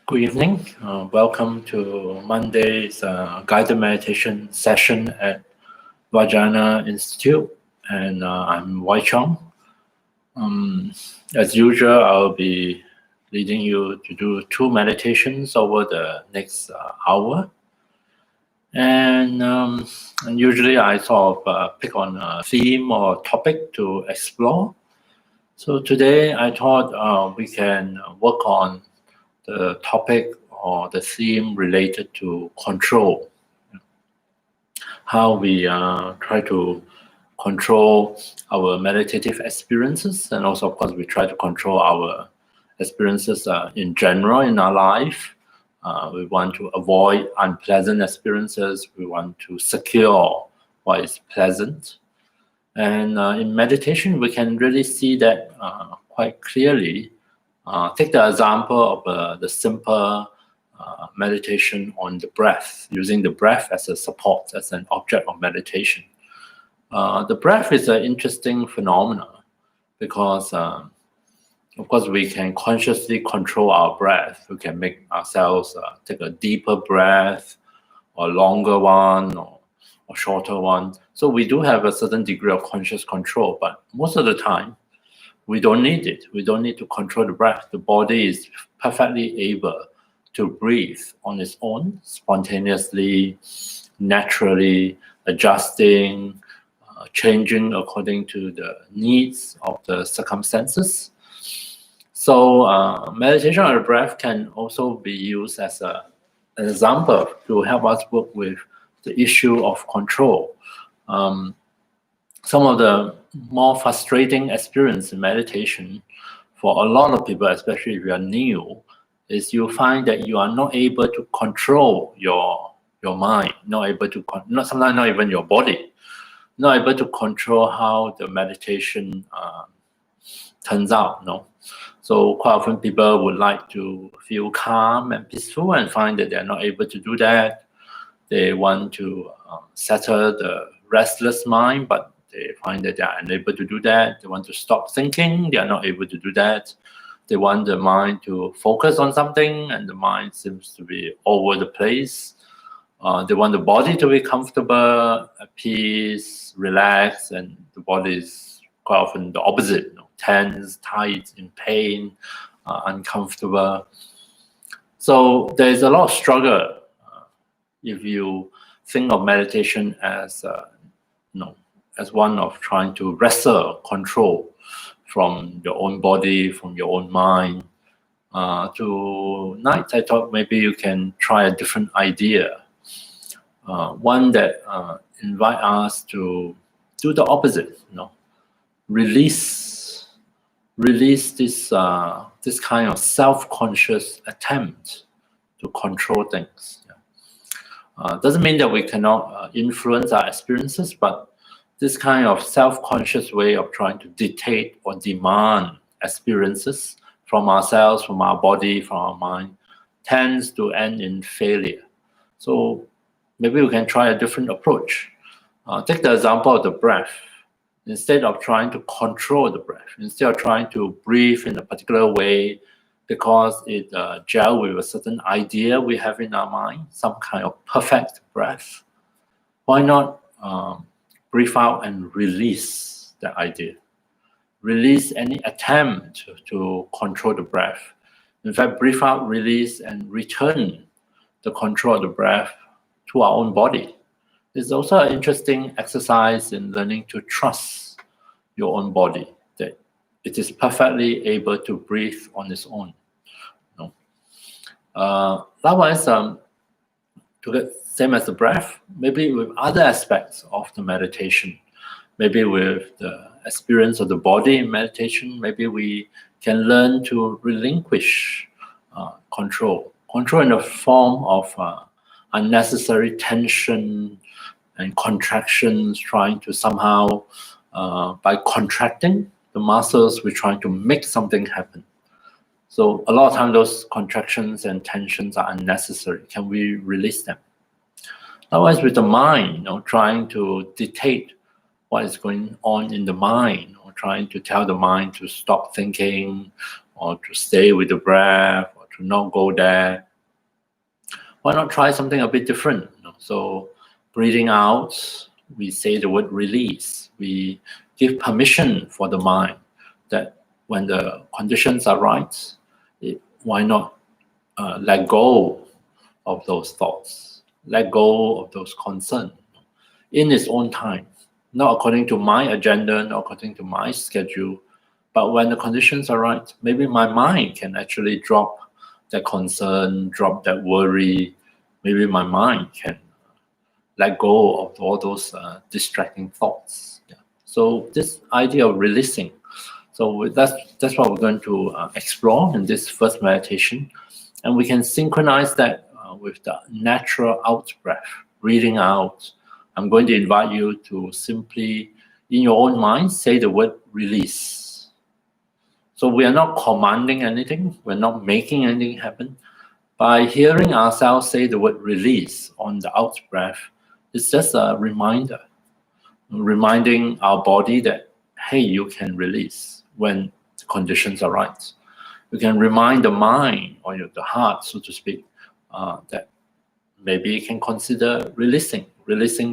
Good evening. Welcome to Monday's guided meditation session at Vajrayana Institute, and I'm Wai Cheong. As usual, I'll be leading you to do 2 meditations over the next hour, and usually I sort of pick on a theme or topic to explore. So today I thought we can work on the topic or the theme related to control, how we try to control our meditative experiences, and also, of course, we try to control our experiences in general in our life. We want to avoid unpleasant experiences. We want to secure what is pleasant. And in meditation, we can really see that quite clearly. Take the example of the simple meditation on the breath, using the breath as a support, as an object of meditation. The breath is an interesting phenomenon because, of course, we can consciously control our breath. We can make ourselves take a deeper breath, or longer one, or shorter one. So we do have a certain degree of conscious control, but most of the time, we don't need it. We don't need to control the breath. The body is perfectly able to breathe on its own, spontaneously, naturally, adjusting, changing according to the needs of the circumstances. So meditation on the breath can also be used as an example to help us work with the issue of control. Some of the more frustrating experience in meditation for a lot of people, especially if you are new, is you find that you are not able to control your mind, sometimes not even your body, not able to control how the meditation turns out. So quite often people would like to feel calm and peaceful and find that they're not able to do that. They want to settle the restless mind, but they find that they are unable to do that. They want to stop thinking. They are not able to do that. They want the mind to focus on something, and the mind seems to be all over the place. They want the body to be comfortable, at peace, relaxed, and the body is quite often the opposite, tense, tight, in pain, uncomfortable. So there's a lot of struggle if you think of meditation as as one of trying to wrestle control from your own body, from your own mind. Tonight, I thought maybe you can try a different idea, one that invite us to do the opposite. Release this kind of self-conscious attempt to control things. Doesn't mean that we cannot influence our experiences, but this kind of self-conscious way of trying to dictate or demand experiences from ourselves, from our body, from our mind, tends to end in failure. So maybe we can try a different approach. Take the example of the breath. Instead of trying to control the breath, instead of trying to breathe in a particular way because it gels with a certain idea we have in our mind, some kind of perfect breath, why not breathe out and release the idea. Release any attempt to control the breath. In fact, breathe out, release, and return the control of the breath to our own body. It's also an interesting exercise in learning to trust your own body, that it is perfectly able to breathe on its own. Likewise, same as the breath, maybe with other aspects of the meditation, maybe with the experience of the body in meditation, maybe we can learn to relinquish control in the form of unnecessary tension and contractions, trying to somehow, by contracting the muscles, we're trying to make something happen. So a lot of times those contractions and tensions are unnecessary. Can we release them? Otherwise, with the mind, trying to dictate what is going on in the mind, or trying to tell the mind to stop thinking, or to stay with the breath, or to not go there. Why not try something a bit different? So breathing out, we say the word release. We give permission for the mind that when the conditions are right, why not let go of those thoughts, let go of those concerns in its own time, not according to my agenda, not according to my schedule, but when the conditions are right, maybe my mind can actually drop that concern, drop that worry. Maybe my mind can let go of all those distracting thoughts. Yeah. So this idea of releasing, so that's what we're going to explore in this first meditation. And we can synchronize that with the natural out breath, breathing out. I'm going to invite you to simply, in your own mind, say the word release. So we are not commanding anything. We're not making anything happen. By hearing ourselves say the word release on the out breath, it's just a reminder, reminding our body that, hey, you can release when the conditions are right. You can remind the mind or the heart, so to speak, that maybe you can consider releasing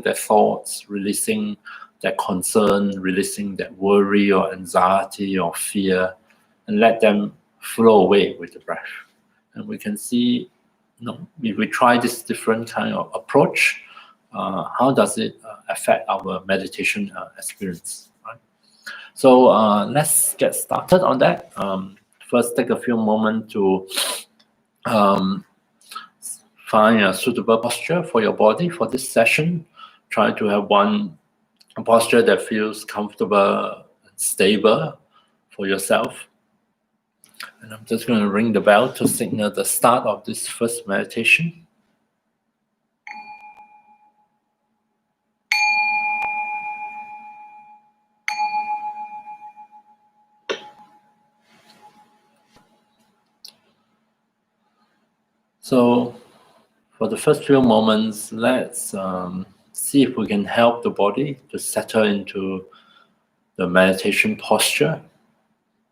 their thoughts, releasing that concern, releasing that worry or anxiety or fear, and let them flow away with the breath. And we can see, if we try this different kind of approach, how does it affect our meditation experience, right? So let's get started on that. First, take a few moments to find a suitable posture for your body for this session. Try to have a posture that feels comfortable and stable for yourself. And I'm just going to ring the bell to signal the start of this first meditation. So for the first few moments, let's see if we can help the body to settle into the meditation posture.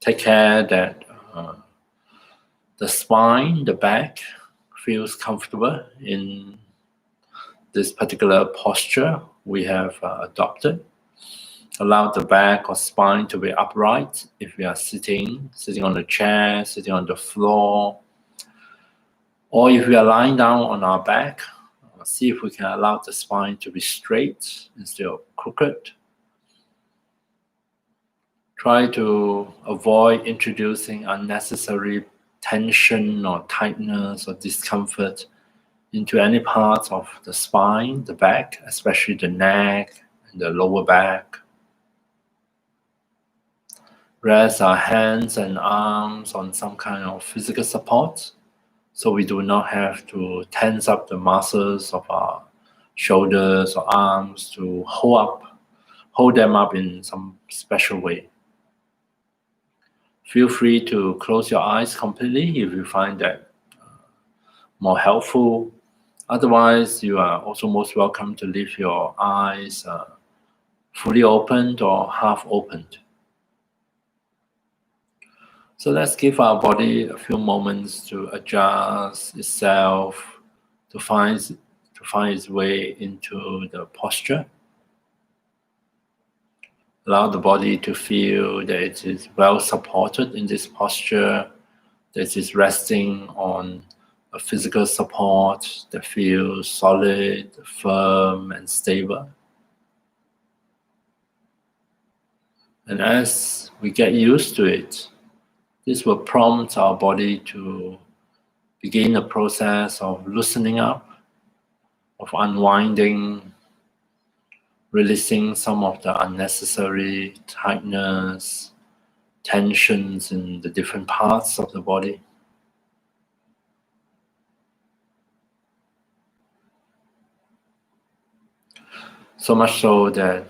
Take care that the spine, the back, feels comfortable in this particular posture we have adopted. Allow the back or spine to be upright if we are sitting on a chair, sitting on the floor. Or if we are lying down on our back, see if we can allow the spine to be straight instead of crooked. Try to avoid introducing unnecessary tension or tightness or discomfort into any parts of the spine, the back, especially the neck and the lower back. Rest our hands and arms on some kind of physical support, so we do not have to tense up the muscles of our shoulders or arms to hold them up in some special way. Feel free to close your eyes completely if you find that more helpful. Otherwise, you are also most welcome to leave your eyes fully opened or half opened. So let's give our body a few moments to adjust itself, to find its way into the posture. Allow the body to feel that it is well supported in this posture, that it is resting on a physical support that feels solid, firm, and stable. And as we get used to it, this will prompt our body to begin a process of loosening up, of unwinding, releasing some of the unnecessary tightness, tensions in the different parts of the body. So much so that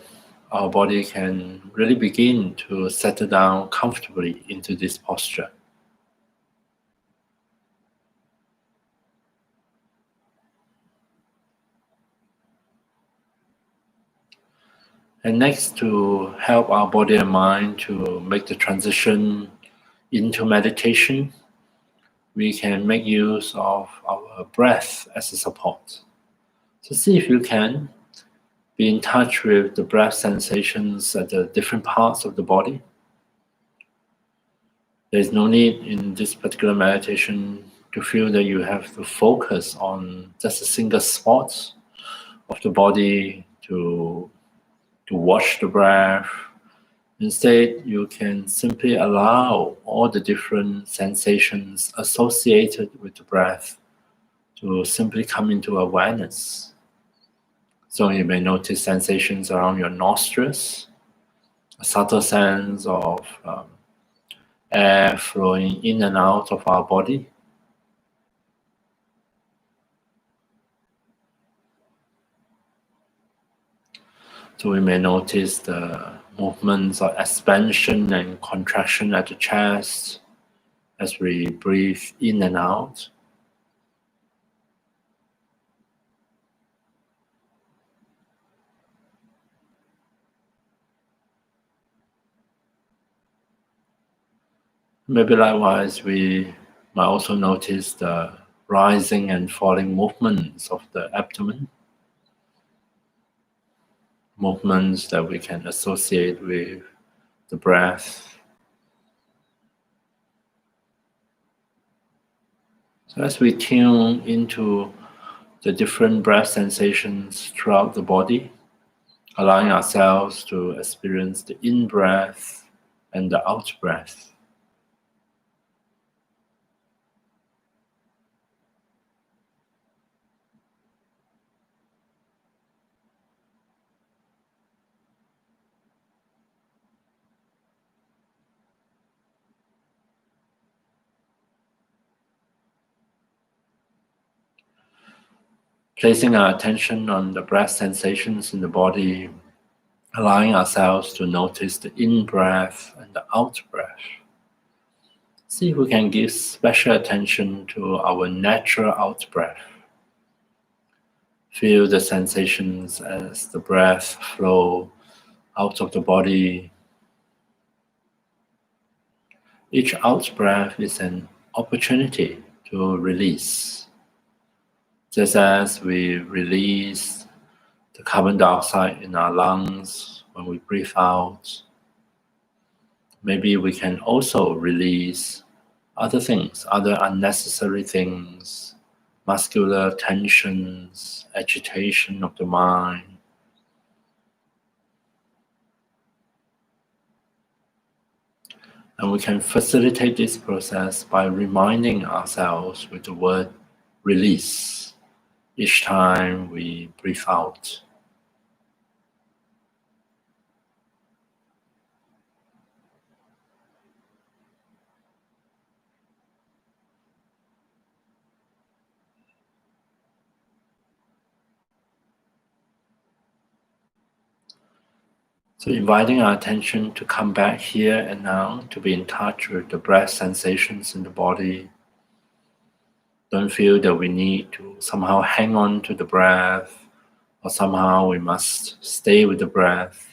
our body can really begin to settle down comfortably into this posture. And next, to help our body and mind to make the transition into meditation, we can make use of our breath as a support. So see if you can be in touch with the breath sensations at the different parts of the body. There's no need in this particular meditation to feel that you have to focus on just a single spot of the body to watch the breath. Instead, you can simply allow all the different sensations associated with the breath to simply come into awareness. So you may notice sensations around your nostrils, a subtle sense of air flowing in and out of our body. So we may notice the movements of expansion and contraction at the chest as we breathe in and out. Maybe likewise, we might also notice the rising and falling movements of the abdomen, movements that we can associate with the breath. So as we tune into the different breath sensations throughout the body, allowing ourselves to experience the in-breath and the out-breath. Placing our attention on the breath sensations in the body, allowing ourselves to notice the in-breath and the out-breath. See if we can give special attention to our natural out-breath. Feel the sensations as the breath flow out of the body. Each out-breath is an opportunity to release. Just as we release the carbon dioxide in our lungs when we breathe out, maybe we can also release other things, other unnecessary things, muscular tensions, agitation of the mind. And we can facilitate this process by reminding ourselves with the word release each time we breathe out. So inviting our attention to come back here and now, to be in touch with the breath sensations in the body. Don't feel that we need to somehow hang on to the breath, or somehow we must stay with the breath.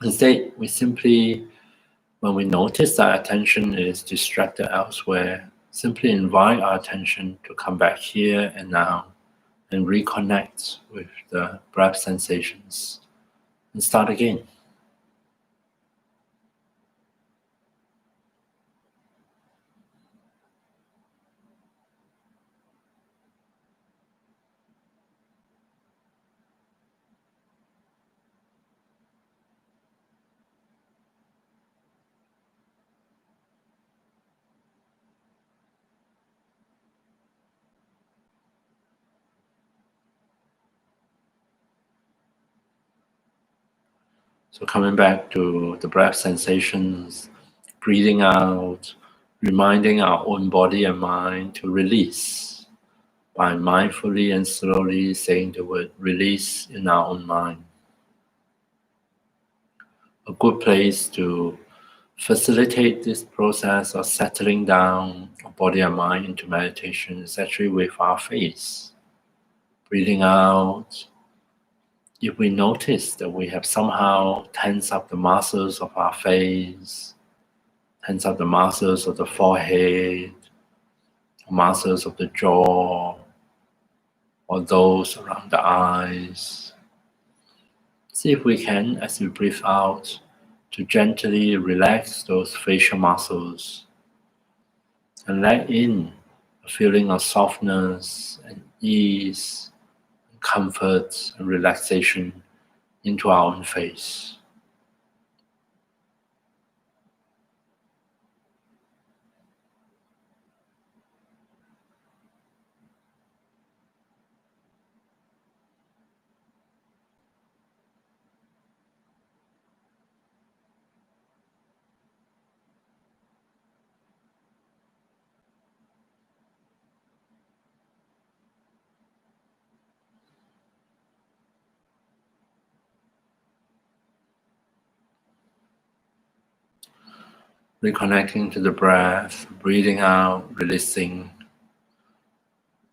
Instead, we simply, when we notice that attention is distracted elsewhere, simply invite our attention to come back here and now and reconnect with the breath sensations and start again. So coming back to the breath sensations, breathing out, reminding our own body and mind to release by mindfully and slowly saying the word release in our own mind. A good place to facilitate this process of settling down our body and mind into meditation is actually with our face. Breathing out. If we notice that we have somehow tensed up the muscles of our face, tense up the muscles of the forehead, muscles of the jaw, or those around the eyes. See if we can, as we breathe out, to gently relax those facial muscles and let in a feeling of softness and ease, and comfort and relaxation into our own face. Reconnecting to the breath, breathing out, releasing.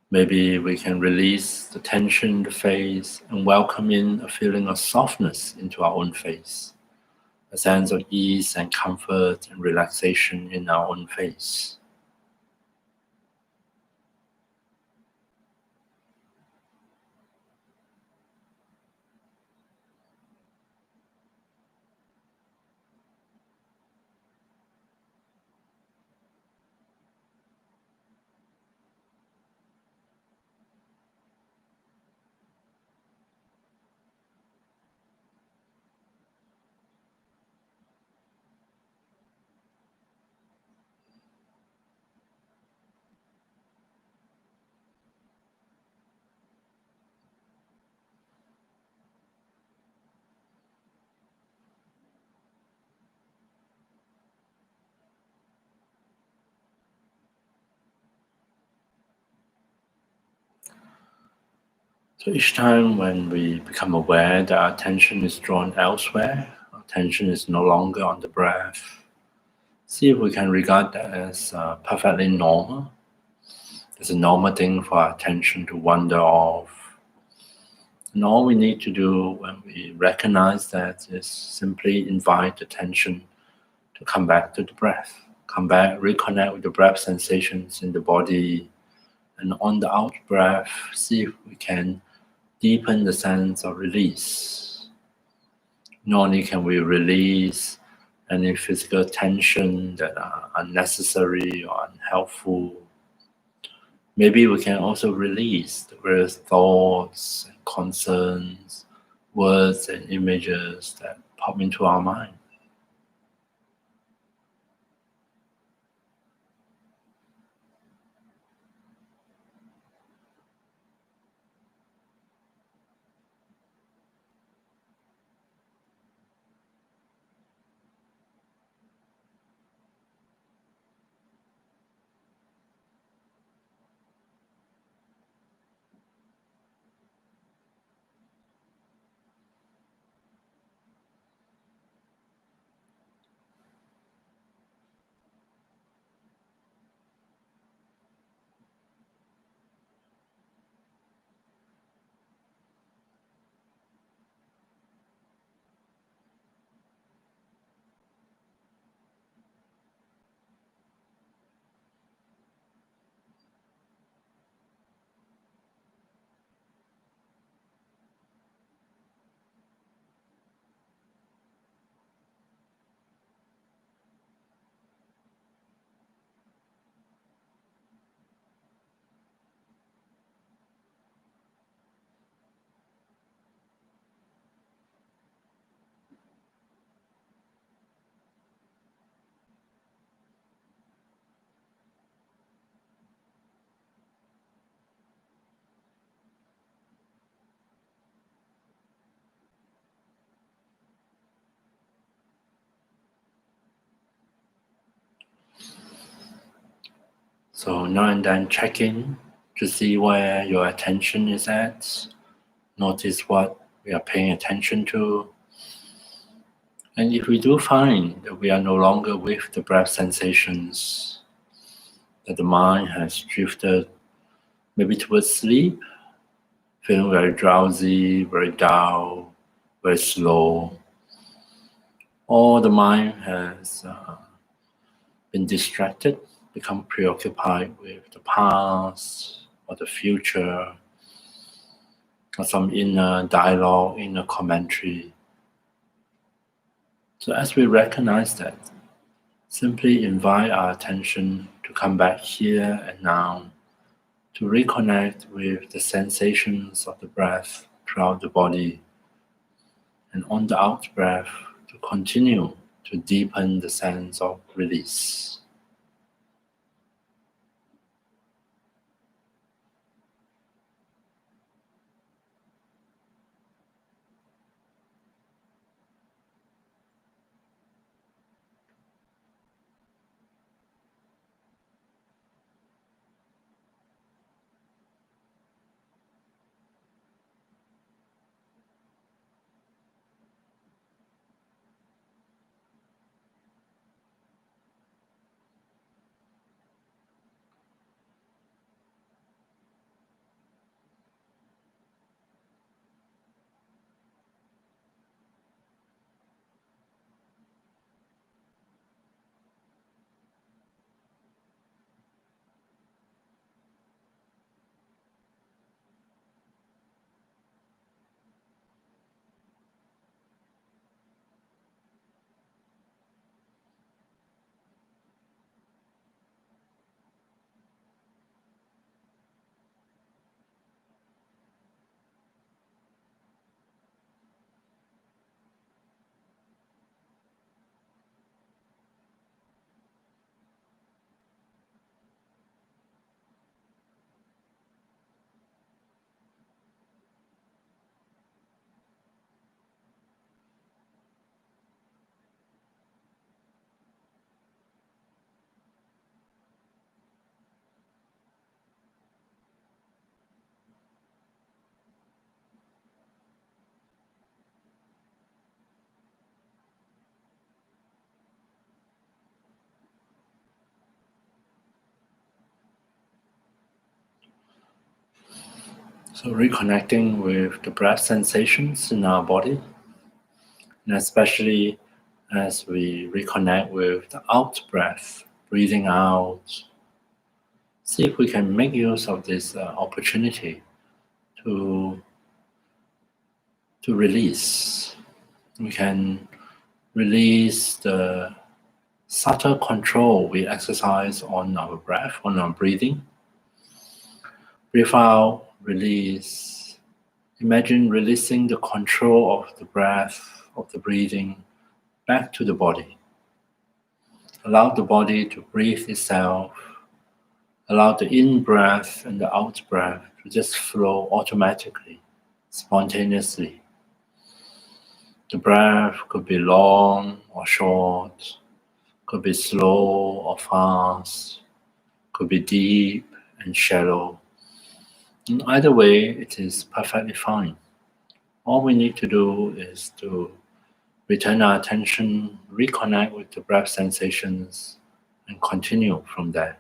Maybe we can release the tension in the face and welcome in a feeling of softness into our own face, a sense of ease and comfort and relaxation in our own face. So each time when we become aware that our attention is drawn elsewhere, our attention is no longer on the breath, see if we can regard that as perfectly normal. It's a normal thing for our attention to wander off. And all we need to do when we recognize that is simply invite attention to come back to the breath. Come back, reconnect with the breath sensations in the body. And on the out breath, see if we can deepen the sense of release. Not only can we release any physical tension that are unnecessary or unhelpful, maybe we can also release the various thoughts and concerns, words and images that pop into our mind. So now and then check in to see where your attention is at. Notice what we are paying attention to. And if we do find that we are no longer with the breath sensations, that the mind has drifted maybe towards sleep, feeling very drowsy, very dull, very slow, or the mind has been distracted become preoccupied with the past or the future, or some inner dialogue, inner commentary. So as we recognize that, simply invite our attention to come back here and now, to reconnect with the sensations of the breath throughout the body, and on the out breath to continue to deepen the sense of release. So reconnecting with the breath sensations in our body, and especially as we reconnect with the out breath, breathing out, see if we can make use of this opportunity to release. We can release the subtle control we exercise on our breath, on our breathing. Breathe out, release. Imagine releasing the control of the breath, of the breathing, back to the body. Allow the body to breathe itself. Allow the in-breath and the out-breath to just flow automatically, spontaneously. The breath could be long or short, could be slow or fast, could be deep and shallow. In either way, it is perfectly fine. All we need to do is to return our attention, reconnect with the breath sensations, and continue from there.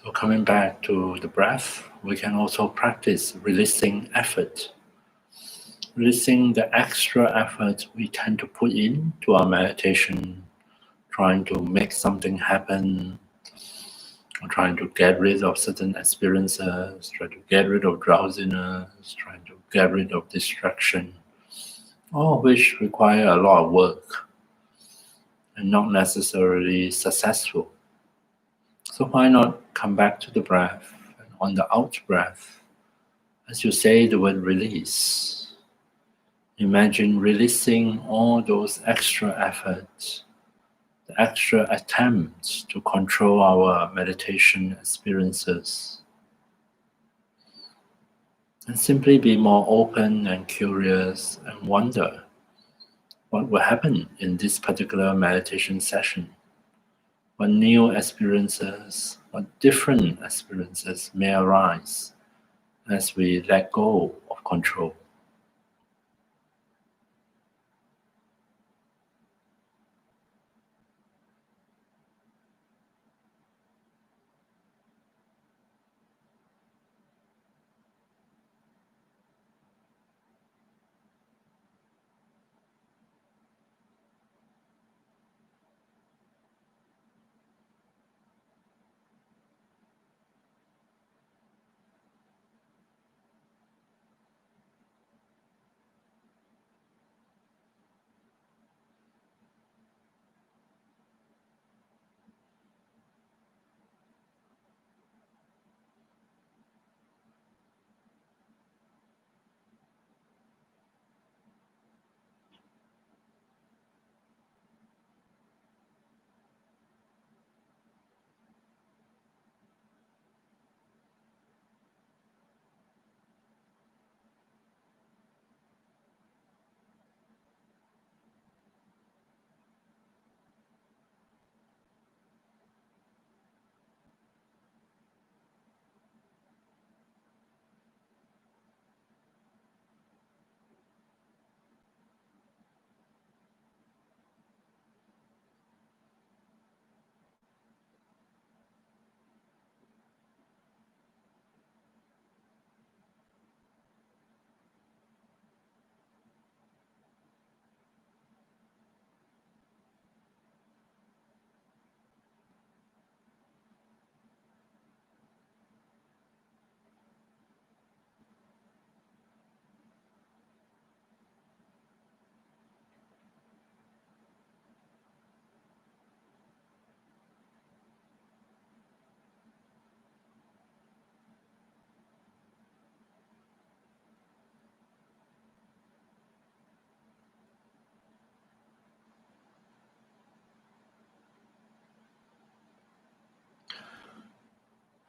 So coming back to the breath, we can also practice releasing effort. Releasing the extra effort we tend to put into our meditation, trying to make something happen, or trying to get rid of certain experiences, trying to get rid of drowsiness, trying to get rid of distraction, all of which require a lot of work. and not necessarily successful. So why not come back to the breath, and on the out breath, as you say the word release, imagine releasing all those extra efforts, the extra attempts to control our meditation experiences, and simply be more open and curious and wonder what will happen in this particular meditation session. What new experiences, what different experiences may arise as we let go of control.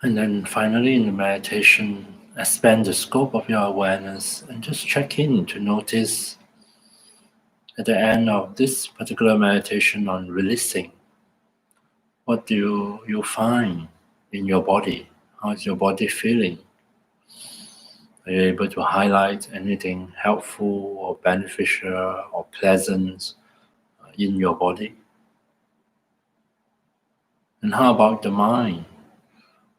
And then finally in the meditation, expand the scope of your awareness and just check in to notice at the end of this particular meditation on releasing, what do you find in your body? How is your body feeling? Are you able to highlight anything helpful or beneficial or pleasant in your body? And how about the mind?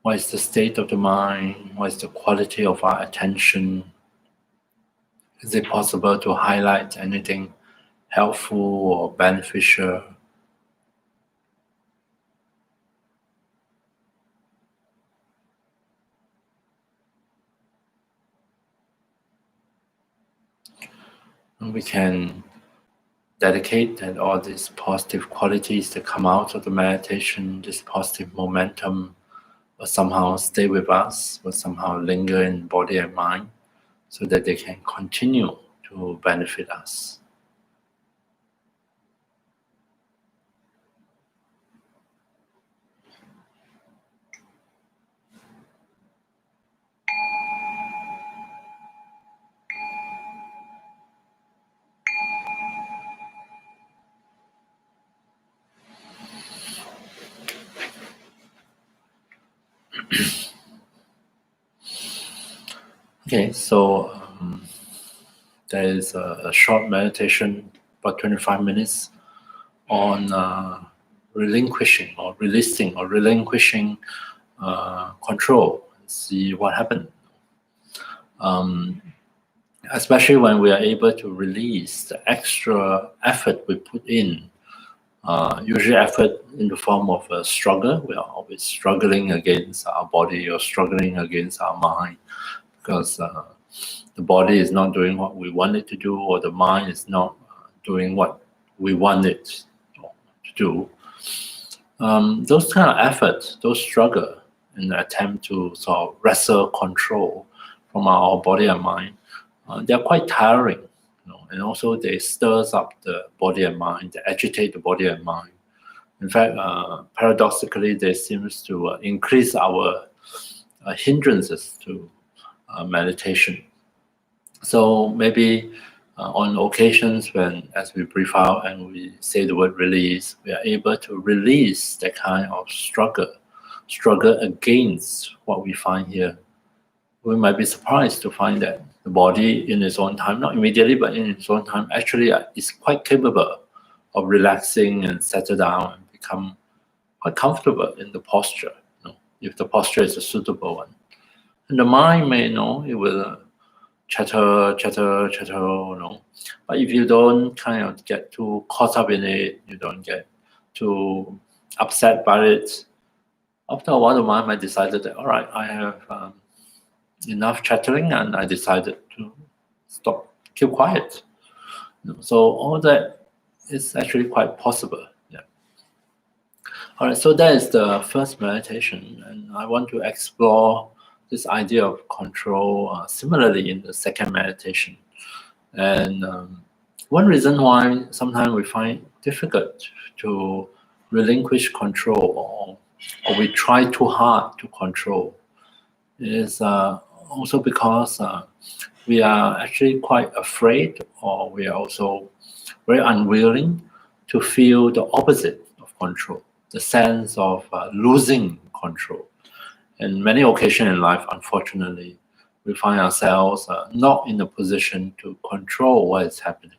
What is the state of the mind? What is the quality of our attention? Is it possible to highlight anything helpful or beneficial? And we can dedicate that all these positive qualities that come out of the meditation, this positive momentum, will somehow stay with us, will somehow linger in body and mind, so that they can continue to benefit us. Okay, so there is a short meditation, about 25 minutes, on relinquishing or releasing or relinquishing control. See what happens. Especially when we are able to release the extra effort we put in. Usually effort in the form of a struggle. We are always struggling against our body or struggling against our mind, because the body is not doing what we want it to do, or the mind is not doing what we want it to do. Those kind of efforts, those struggle in the attempt to sort of wrestle control from our body and mind, they're quite tiring, and also they stirs up the body and mind, they agitate the body and mind. In fact, paradoxically, they seems to increase our hindrances to meditation. So maybe on occasions when, as we breathe out and we say the word release, we are able to release that kind of struggle against what we find here. We might be surprised to find that the body in its own time, not immediately, but in its own time, actually is quite capable of relaxing and settle down and become quite comfortable in the posture, if the posture is a suitable one. And the mind may know it will chatter, but if you don't kind of get too caught up in it, you don't get too upset by it, after a while the mind might decide that, all right, I have enough chattering, and I decided to stop, keep quiet. So all that is actually quite possible. Yeah. All right, so that is the first meditation, and I want to explore this idea of control similarly in the second meditation. And one reason why sometimes we find it difficult to relinquish control, or we try too hard to control, is also because we are actually quite afraid, or we are also very unwilling to feel the opposite of control, the sense of losing control. In many occasions in life, unfortunately, we find ourselves not in a position to control what is happening.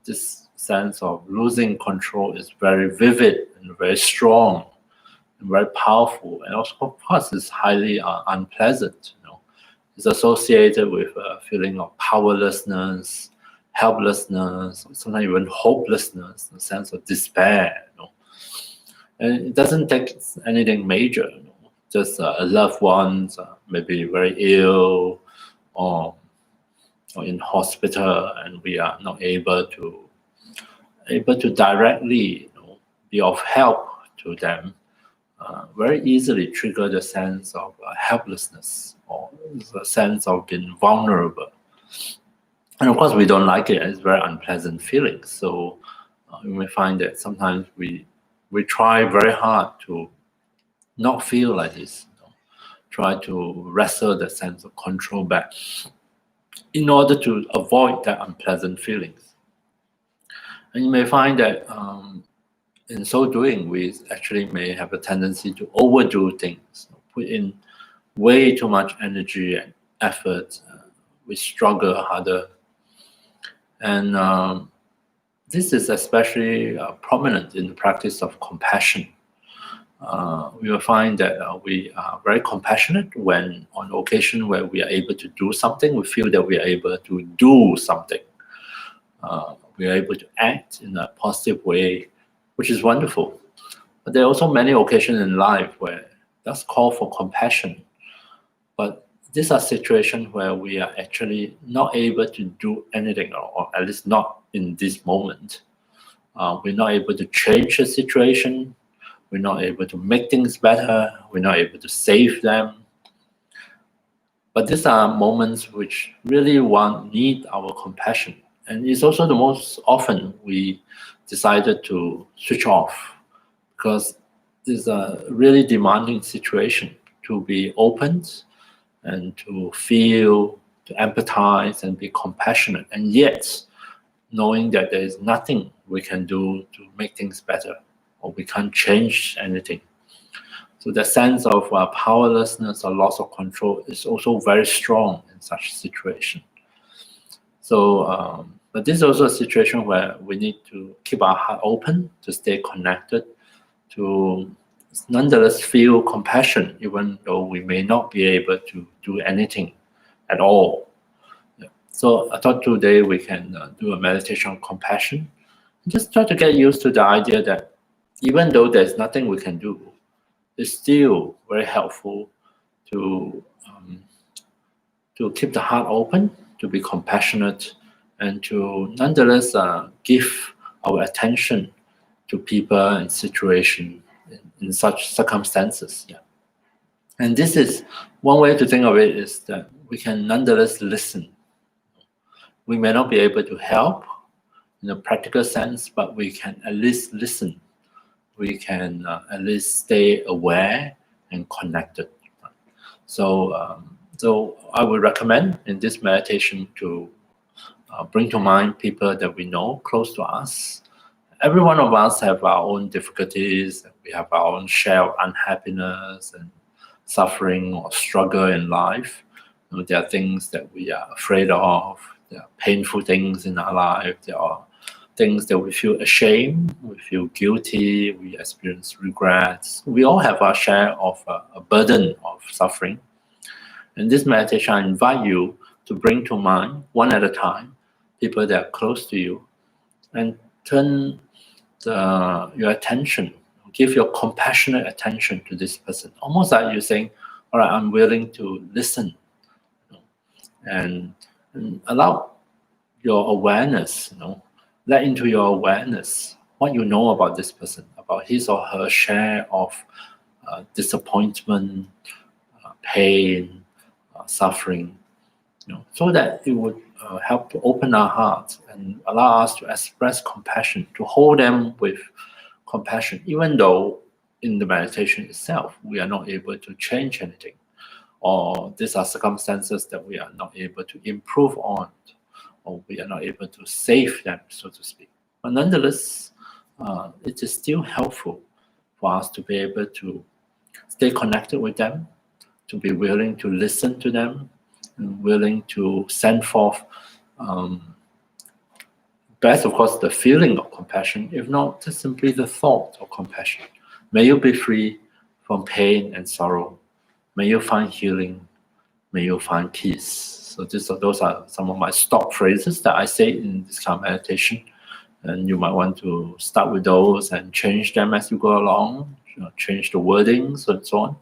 This sense of losing control is very vivid and very strong and very powerful, and also, of course, is highly unpleasant. It's associated with a feeling of powerlessness, helplessness, sometimes even hopelessness, a sense of despair. And it doesn't take anything major. Just a loved one maybe very ill, or in hospital, and we are not able to directly be of help to them. Very easily trigger the sense of helplessness, or the sense of being vulnerable. And of course, we don't like it, and it's very unpleasant feeling. So you may find that sometimes we try very hard to not feel like this, try to wrestle the sense of control back in order to avoid that unpleasant feelings. And you may find that in so doing, we actually may have a tendency to overdo things, put in way too much energy and effort. We struggle harder. And this is especially prominent in the practice of compassion. We will find that we are very compassionate when, on occasion where we are able to do something, we feel that we are able to do something. We are able to act in a positive way, which is wonderful. But there are also many occasions in life where that's call for compassion. But these are situations where we are actually not able to do anything, or at least not in this moment. We're not able to change the situation. We're not able to make things better. We're not able to save them. But these are moments which really need our compassion. And it's also the most often we decided to switch off, because it's a really demanding situation to be opened and to feel, to empathize and be compassionate. And yet, knowing that there is nothing we can do to make things better, or we can't change anything. So the sense of powerlessness or loss of control is also very strong in such a situation. So, but this is also a situation where we need to keep our heart open, to stay connected, to nonetheless feel compassion, even though we may not be able to do anything at all. Yeah. So I thought today we can do a meditation on compassion. Just try to get used to the idea that even though there's nothing we can do, it's still very helpful to keep the heart open, to be compassionate, and to nonetheless give our attention to people and situation in such circumstances. Yeah. And this is one way to think of it, is that we can nonetheless listen. We may not be able to help in a practical sense, but we can at least listen. We can at least stay aware and connected. So I would recommend in this meditation to bring to mind people that we know close to us. Every one of us have our own difficulties. We have our own share of unhappiness and suffering or struggle in life. There are things that we are afraid of. There are painful things in our life. There are things that we feel ashamed, we feel guilty, we experience regrets. We all have our share of a burden of suffering. In this meditation, I invite you to bring to mind, one at a time, people that are close to you, and turn your attention, give your compassionate attention to this person. Almost like you're saying, all right, I'm willing to listen, and allow your awareness, let into your awareness what you know about this person, about his or her share of disappointment, pain, suffering, so that it would help to open our hearts and allow us to express compassion, to hold them with compassion, even though in the meditation itself we are not able to change anything, or these are circumstances that we are not able to improve on, or we are not able to save them, so to speak. But nonetheless, it is still helpful for us to be able to stay connected with them, to be willing to listen to them, and willing to send forth, best of course, the feeling of compassion, if not just simply the thought of compassion. May you be free from pain and sorrow. May you find healing. May you find peace. So those are some of my stock phrases that I say in this kind of meditation. And you might want to start with those and change them as you go along, change the wordings and so on.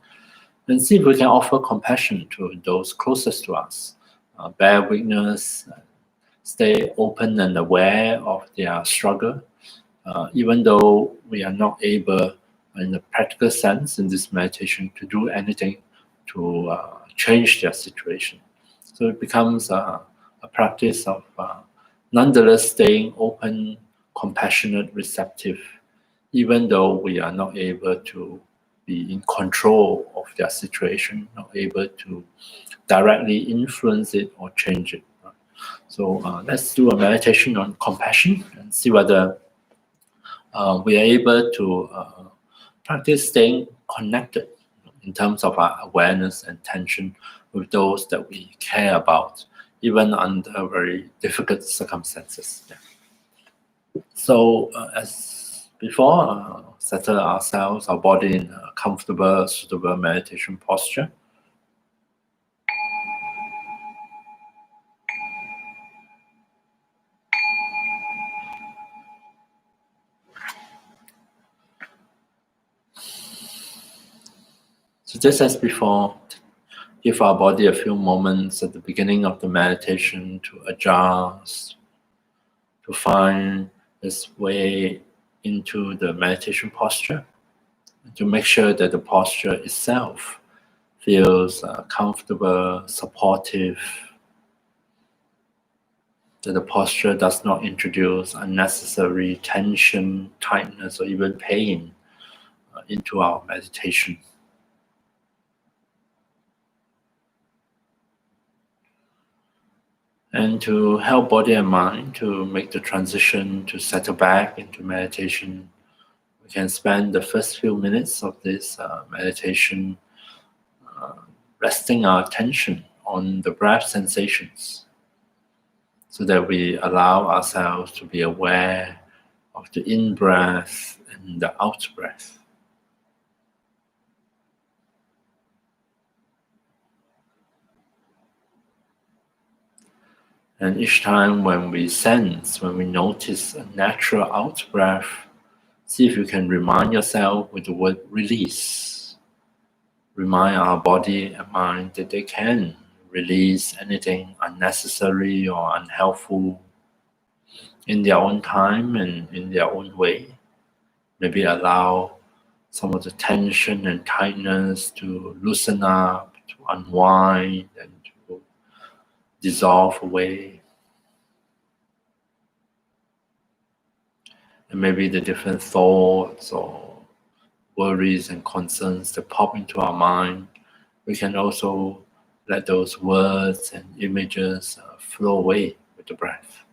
And see if we can offer compassion to those closest to us. Bear witness, stay open and aware of their struggle, even though we are not able, in a practical sense, in this meditation, to do anything to change their situation. So it becomes a practice of nonetheless staying open, compassionate, receptive, even though we are not able to be in control of their situation, not able to directly influence it or change it. So let's do a meditation on compassion and see whether we are able to practice staying connected in terms of our awareness and attention with those that we care about, even under very difficult circumstances. Yeah. So as before, settle ourselves, our body in a comfortable, suitable meditation posture. So just as before, give our body a few moments at the beginning of the meditation to adjust, to find its way into the meditation posture, to make sure that the posture itself feels comfortable, supportive, that the posture does not introduce unnecessary tension, tightness, or even pain into our meditation. And to help body and mind to make the transition to settle back into meditation, we can spend the first few minutes of this meditation resting our attention on the breath sensations, so that we allow ourselves to be aware of the in-breath and the out-breath. And each time when we sense, when we notice a natural out-breath, see if you can remind yourself with the word release. Remind our body and mind that they can release anything unnecessary or unhelpful in their own time and in their own way. Maybe allow some of the tension and tightness to loosen up, to unwind, and to dissolve away. And maybe the different thoughts or worries and concerns that pop into our mind, we can also let those words and images flow away with the breath.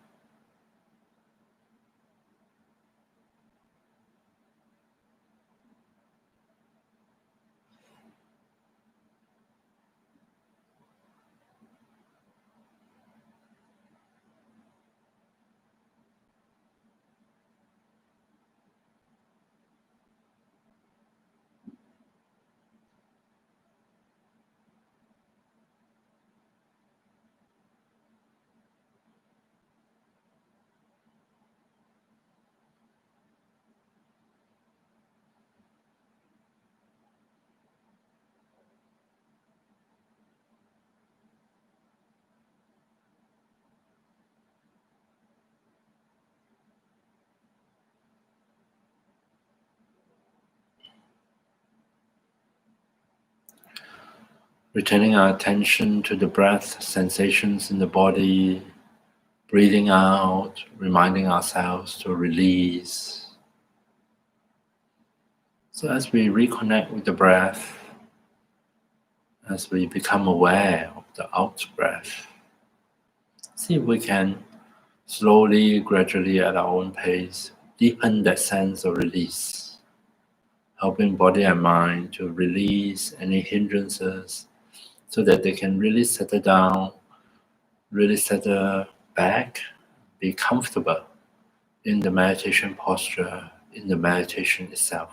Returning our attention to the breath sensations in the body, breathing out, reminding ourselves to release. So as we reconnect with the breath, as we become aware of the out breath, see if we can slowly, gradually at our own pace, deepen that sense of release, helping body and mind to release any hindrances so that they can really settle down, really settle back, be comfortable in the meditation posture, in the meditation itself.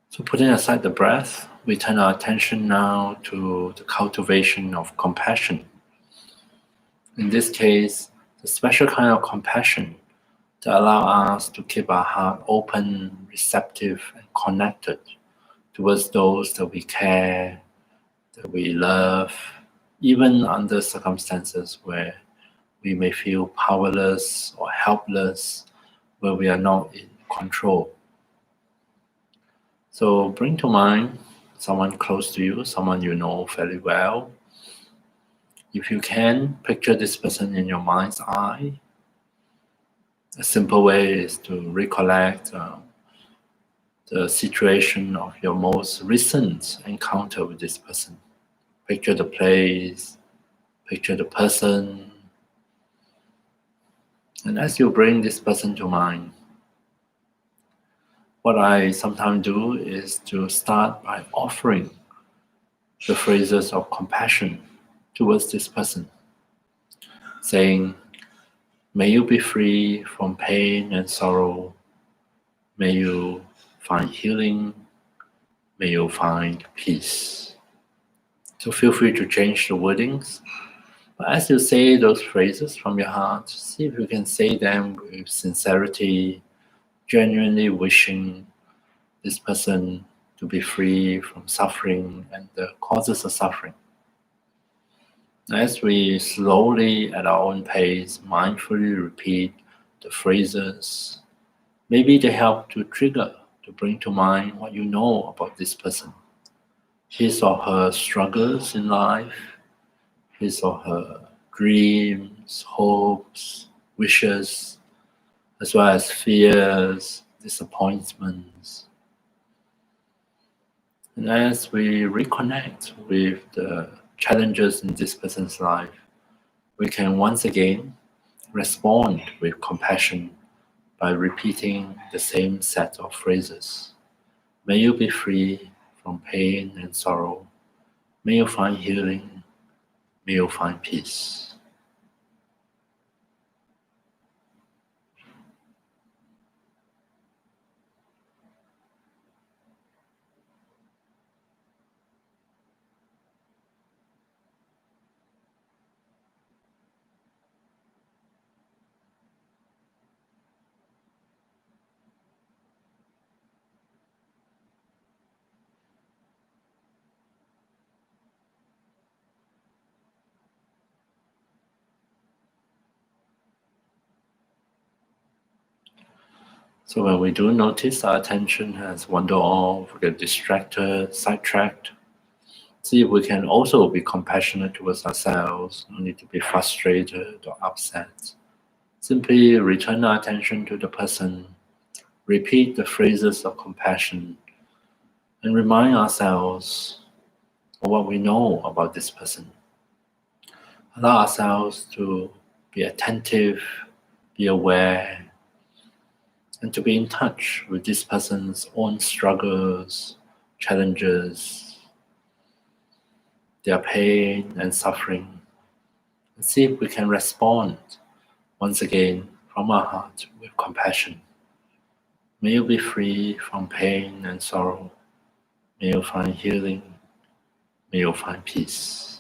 So putting aside the breath, we turn our attention now to the cultivation of compassion. In this case, the special kind of compassion to allow us to keep our heart open, receptive, and connected towards those that we care, that we love, even under circumstances where we may feel powerless or helpless, where we are not in control. So bring to mind someone close to you, someone you know fairly well. If you can, picture this person in your mind's eye. A simple way is to recollect the situation of your most recent encounter with this person. Picture the place, picture the person. And as you bring this person to mind, what I sometimes do is to start by offering the phrases of compassion towards this person, saying, "May you be free from pain and sorrow. May you find healing. May you find peace." So feel free to change the wordings. But as you say those phrases from your heart, see if you can say them with sincerity, genuinely wishing this person to be free from suffering and the causes of suffering. As we slowly, at our own pace, mindfully repeat the phrases, maybe they help to trigger, to bring to mind what you know about this person, his or her struggles in life, his or her dreams, hopes, wishes, as well as fears, disappointments. And as we reconnect with the challenges in this person's life, we can once again respond with compassion by repeating the same set of phrases. May you be free from pain and sorrow. May you find healing. may you find peace. So when we do notice our attention has wandered off, we get distracted, sidetracked, see if we can also be compassionate towards ourselves, no need to be frustrated or upset. Simply return our attention to the person, repeat the phrases of compassion, and remind ourselves of what we know about this person. Allow ourselves to be attentive, be aware, and to be in touch with this person's own struggles, challenges, their pain and suffering, and see if we can respond once again from our heart with compassion. May you be free from pain and sorrow. May you find healing. May you find peace.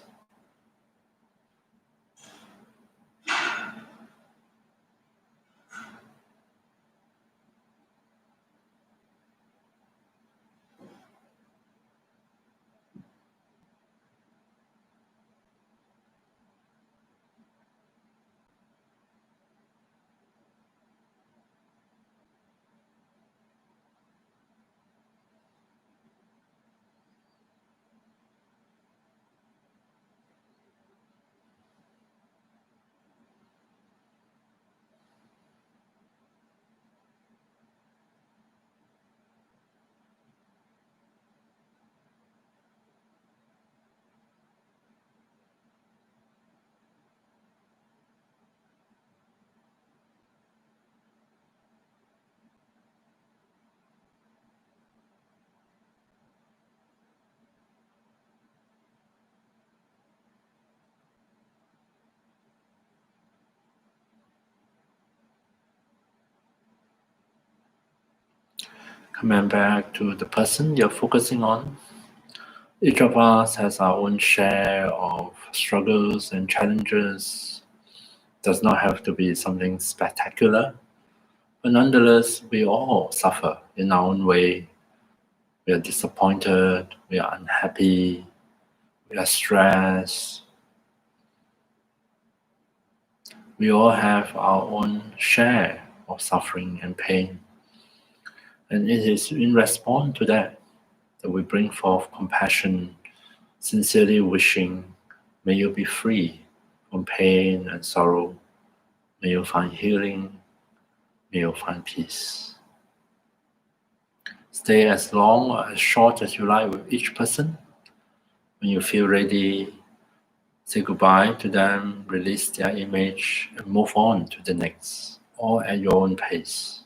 Coming back to the person you're focusing on. Each of us has our own share of struggles and challenges. Does not have to be something spectacular, but nonetheless, we all suffer in our own way. We are disappointed, we are unhappy, we are stressed. We all have our own share of suffering and pain. And it is in response to that that we bring forth compassion, sincerely wishing, may you be free from pain and sorrow. May you find healing. May you find peace. Stay as long or as short as you like with each person. When you feel ready, say goodbye to them, release their image, and move on to the next, all at your own pace.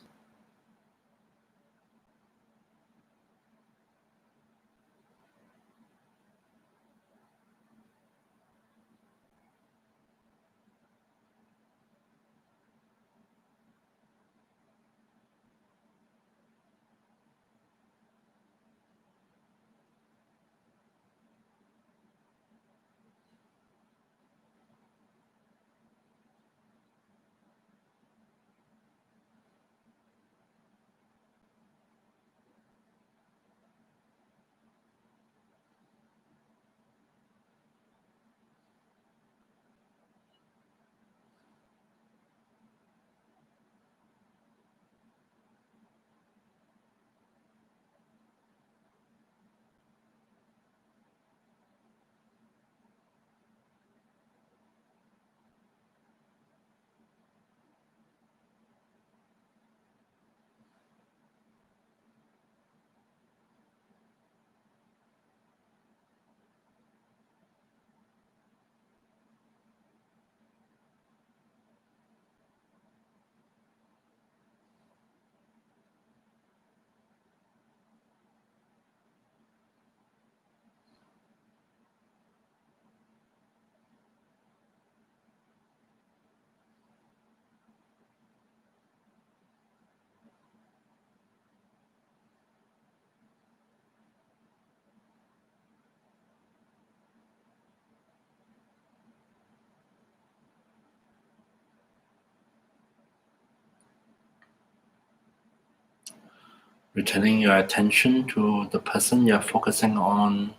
Returning your attention to the person you're focusing on.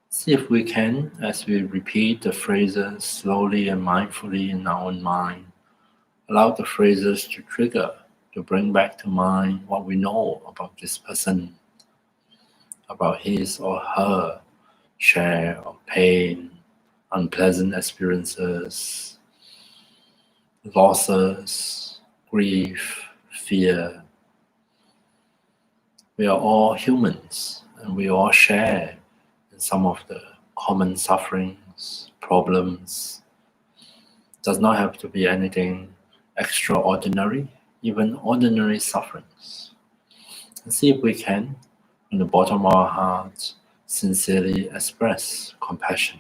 See if we can, as we repeat the phrases slowly and mindfully in our own mind, allow the phrases to trigger, to bring back to mind what we know about this person, about his or her share of pain, unpleasant experiences, losses, grief, fear. We are all humans and we all share in some of the common sufferings, problems. It does not have to be anything extraordinary, even ordinary sufferings. And see if we can, from the bottom of our hearts, sincerely express compassion.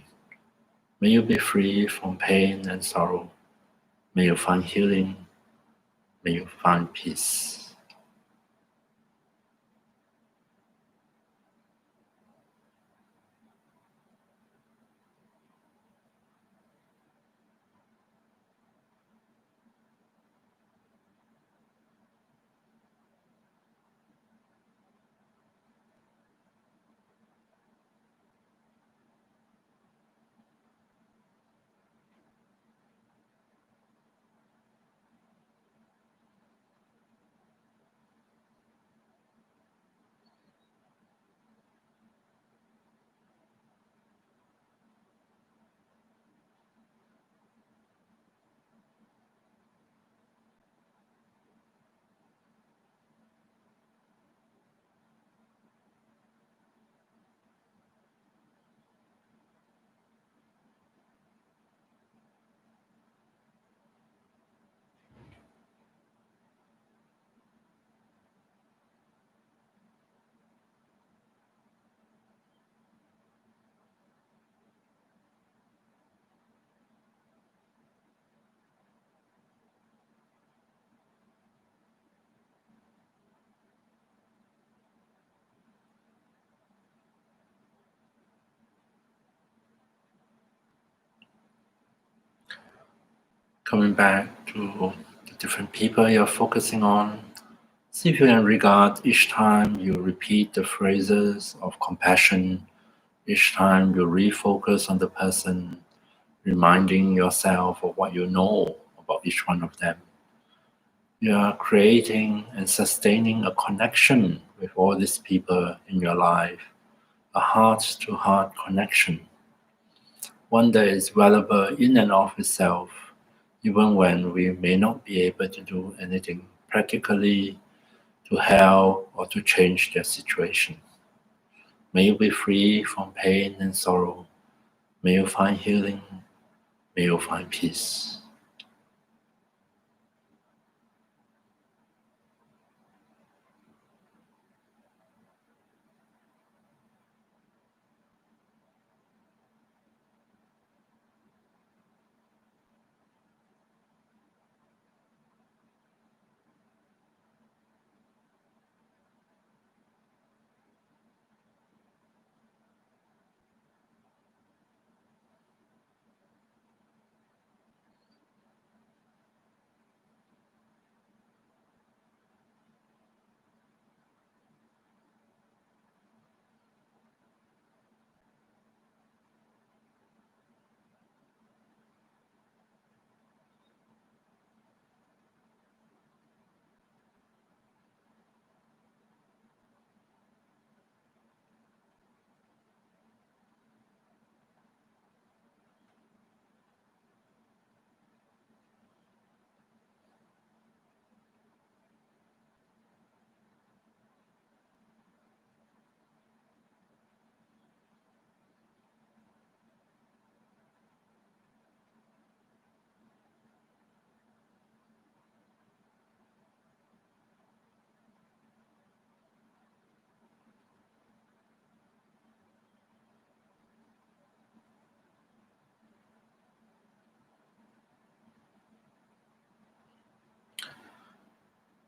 May you be free from pain and sorrow. May you find healing. May you find peace. Coming back to the different people you're focusing on, see if you can regard each time you repeat the phrases of compassion, each time you refocus on the person, reminding yourself of what you know about each one of them. You are creating and sustaining a connection with all these people in your life, a heart-to-heart connection, one that is valuable in and of itself, even when we may not be able to do anything practically to help or to change their situation. May you be free from pain and sorrow. May you find healing. May you find peace.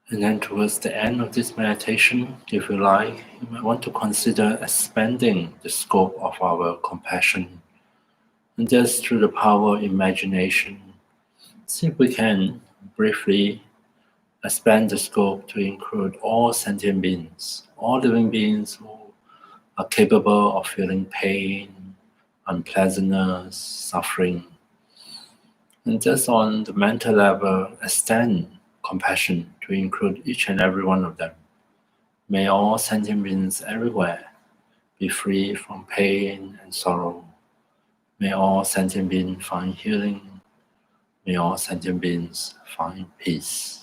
And then towards the end of this meditation, if you like, you might want to consider expanding the scope of our compassion. And just through the power of imagination, see if we can briefly expand the scope to include all sentient beings, all living beings who are capable of feeling pain, unpleasantness, suffering. And just on the mental level, extend compassion to include each and every one of them. May all sentient beings everywhere be free from pain and sorrow. May all sentient beings find healing. May all sentient beings find peace.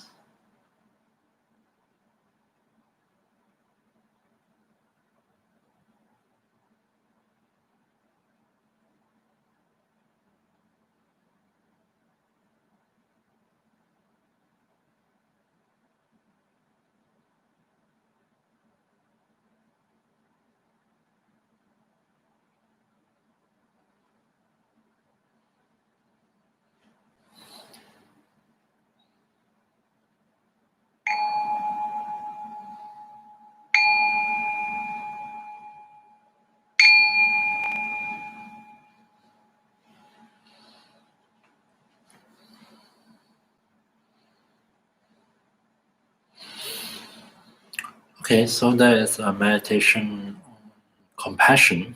Okay, so there is a meditation on compassion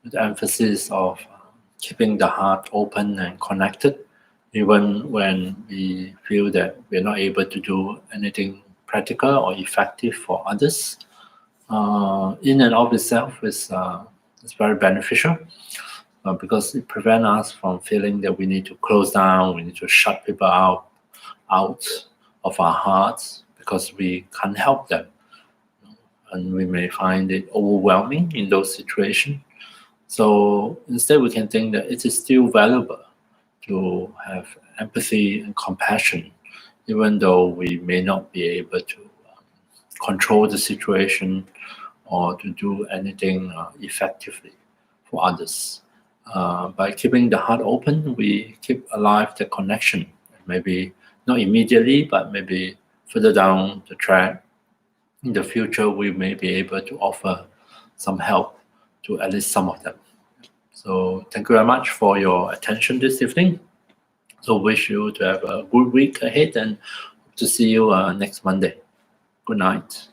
with emphasis of keeping the heart open and connected, even when we feel that we're not able to do anything practical or effective for others. In and of itself is very beneficial because it prevents us from feeling that we need to close down, we need to shut people out of our hearts because we can't help them. And we may find it overwhelming in those situations. So instead, we can think that it is still valuable to have empathy and compassion, even though we may not be able to control the situation or to do anything effectively for others. By keeping the heart open, we keep alive the connection. Maybe not immediately, but maybe further down the track, in the future, we may be able to offer some help to at least some of them. So thank you very much for your attention this evening. So wish you to have a good week ahead and hope to see you next Monday. Good night.